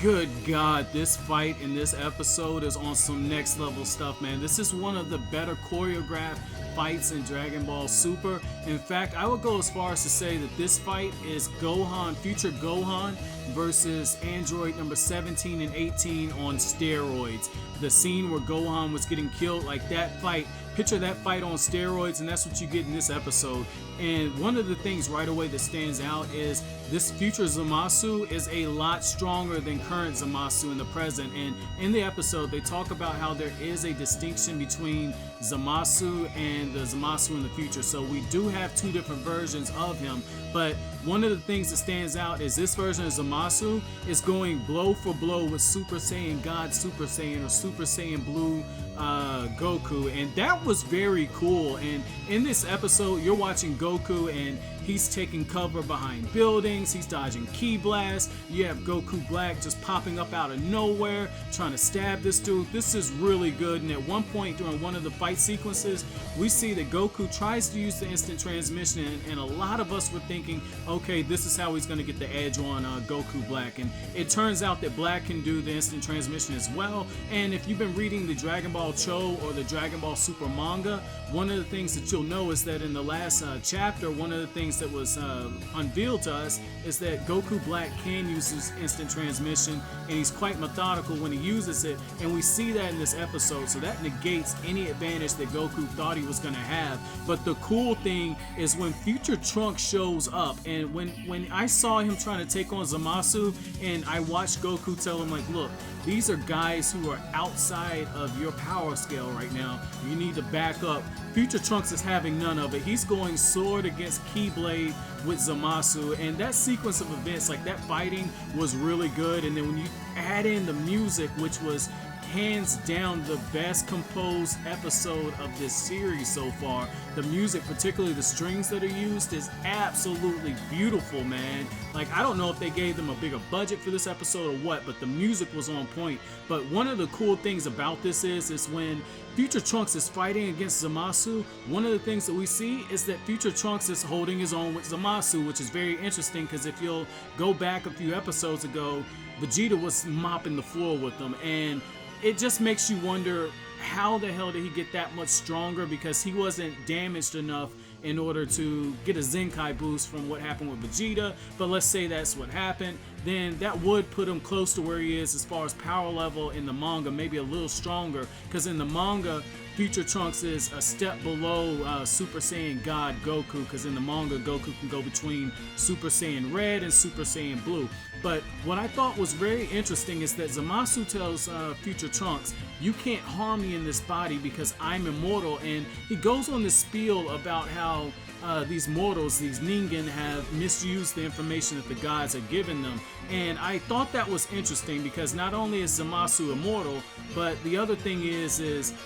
Good God, this fight in this episode is on some next level stuff, man. This is one of the better choreographed fights in Dragon Ball Super. In fact, I would go as far as to say that this fight is Gohan, future Gohan versus android number 17 and 18 on steroids. The scene where Gohan was getting killed, like that fight, picture that fight on steroids, and that's what you get in this episode. And one of the things right away that stands out is this future Zamasu is a lot stronger than current Zamasu in the present. And in the episode, they talk about how there is a distinction between Zamasu and the Zamasu in the future. So we do have two different versions of him, but one of the things that stands out is this version of Zamasu is going blow for blow with Super Saiyan God Super Saiyan or Super Saiyan Blue Goku, and that was very cool. And in this episode, you're watching Goku and he's taking cover behind buildings, he's dodging ki blasts. You have Goku Black just popping up out of nowhere, trying to stab this dude. This is really good. And at one point during one of the fight sequences, we see that Goku tries to use the instant transmission, and a lot of us were thinking, okay, this is how he's going to get the edge on Goku Black. And it turns out that Black can do the instant transmission as well. And if you've been reading the Dragon Ball Cho or the Dragon Ball Super manga, one of the things that you'll know is that in the last chapter, one of the things that was unveiled to us is that Goku Black can use his instant transmission, and he's quite methodical when he uses it, and we see that in this episode. So that negates any advantage that Goku thought he was going to have. But the cool thing is when Future Trunks shows up, and when I saw him trying to take on Zamasu, and I watched Goku tell him, like, look, these are guys who are outside of your power scale right now. You need to back up. Future Trunks is having none of it. He's going sword against Keyblade with Zamasu, and that sequence of events, like that fighting, was really good. And then when you add in the music, which was hands down the best composed episode of this series so far. The music, particularly the strings that are used, is absolutely beautiful, man. Like, I don't know if they gave them a bigger budget for this episode or what, but the music was on point. But one of the cool things about this is when Future Trunks is fighting against Zamasu, one of the things that we see is that Future Trunks is holding his own with Zamasu, which is very interesting because if you'll go back a few episodes ago, Vegeta was mopping the floor with them, and it just makes you wonder, how the hell did he get that much stronger? Because he wasn't damaged enough in order to get a Zenkai boost from what happened with Vegeta. But let's say that's what happened, then that would put him close to where he is as far as power level in the manga, maybe a little stronger, because in the manga, Future Trunks is a step below Super Saiyan God Goku, because in the manga, Goku can go between Super Saiyan Red and Super Saiyan Blue. But what I thought was very interesting is that Zamasu tells Future Trunks, you can't harm me in this body because I'm immortal, and he goes on this spiel about how these mortals, these Ningen, have misused the information that the gods had given them. And I thought that was interesting because not only is Zamasu immortal, but the other thing is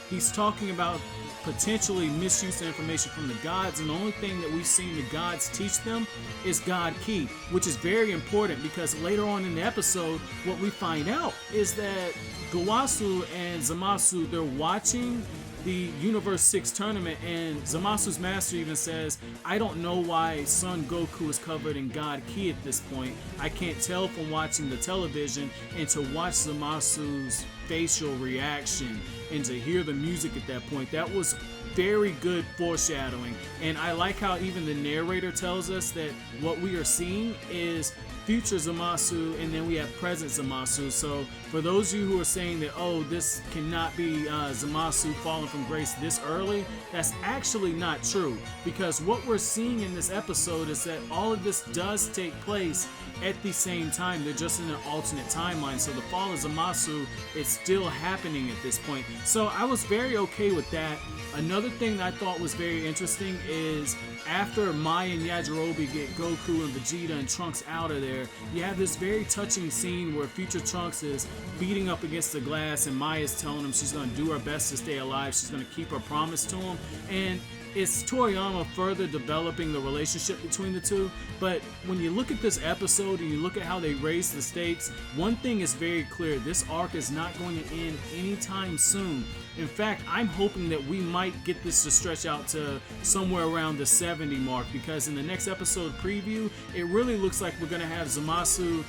he's talking about potentially misuse of information from the gods, and the only thing that we've seen the gods teach them is God Ki, which is very important because later on in the episode, what we find out is that Gowasu and Zamasu, they're watching the Universe 6 tournament, and Zamasu's master even says, I don't know why Son Goku is covered in God Ki at this point. I can't tell from watching the television, and to watch Zamasu's facial reaction and to hear the music at that point, that was very good foreshadowing. And I like how even the narrator tells us that what we are seeing is future Zamasu, and then we have present Zamasu. So for those of you who are saying that, oh, this cannot be Zamasu falling from grace this early, that's actually not true, because what we're seeing in this episode is that all of this does take place at the same time. They're just in an alternate timeline, so the fall of Zamasu is still happening at this point. So I was very okay with that. Another thing that I thought was very interesting is after Mai and Yajirobe get Goku and Vegeta and Trunks out of there, you have this very touching scene where Future Trunks is beating up against the glass, and Mai is telling him she's going to do her best to stay alive. She's going to keep her promise to him. And it's Toriyama further developing the relationship between the two. But when you look at this episode and you look at how they raise the stakes, one thing is very clear. This arc is not going to end anytime soon. In fact, I'm hoping that we might get this to stretch out to somewhere around the 70 mark, because in the next episode preview, it really looks like we're going to have Zamasu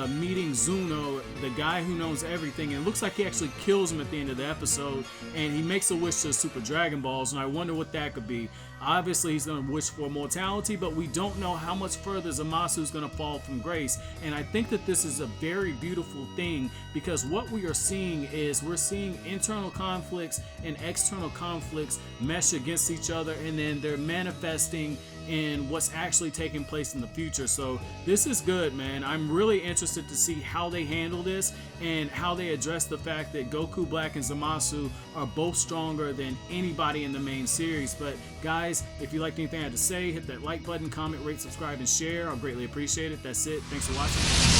meeting Zuno, the guy who knows everything, and it looks like he actually kills him at the end of the episode, and he makes a wish to Super Dragon Balls, and I wonder what that could be. Obviously, he's going to wish for mortality, but we don't know how much further Zamasu is going to fall from grace, and I think that this is a very beautiful thing, because what we are seeing is we're seeing internal conflicts and external conflicts mesh against each other, and then they're manifesting in what's actually taking place in the future. So this is good, man. I'm really interested to see how they handle this and how they address the fact that Goku Black and Zamasu are both stronger than anybody in the main series. But guys, if you liked anything I had to say, hit that like button, comment, rate, subscribe, and share. I'll greatly appreciate it. That's it. Thanks for watching.